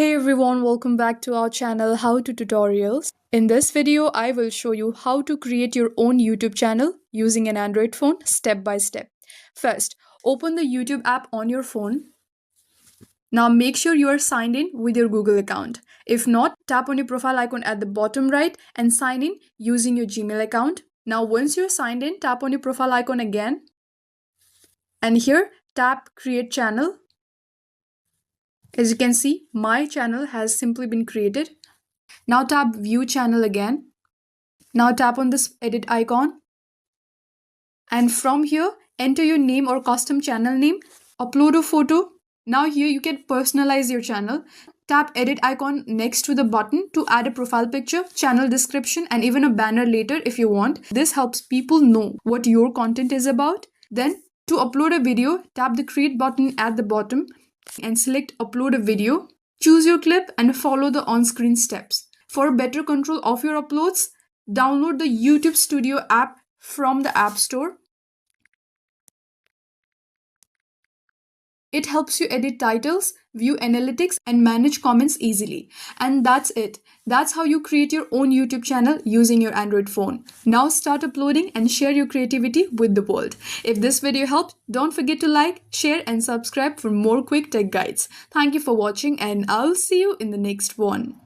Hey everyone, welcome back to our channel How to Tutorials. In this video, I will show you how to create your own YouTube channel using an Android phone step by step. First, open the YouTube app on your phone. Now make sure you are signed in with your Google account. If not, tap on your profile icon at the bottom right and sign in using your Gmail account. Now once you're signed in, tap on your profile icon again. And here, tap Create Channel. As you can see, my channel has simply been created. Now tap View Channel again. Now tap on this edit icon. And from here, enter your name or custom channel name. Upload a photo. Now here you can personalize your channel. Tap edit icon next to the button to add a profile picture, channel description, and even a banner later if you want. This helps people know what your content is about. Then to upload a video, tap the create button at the bottom and select upload a video. Choose your clip and follow the on-screen steps. For better control of your uploads, download the YouTube Studio app from the App Store. It helps you edit titles, view analytics, and manage comments easily. And that's it. That's how you create your own YouTube channel using your Android phone. Now start uploading and share your creativity with the world. If this video helped, don't forget to like, share, and subscribe for more quick tech guides. Thank you for watching, and I'll see you in the next one.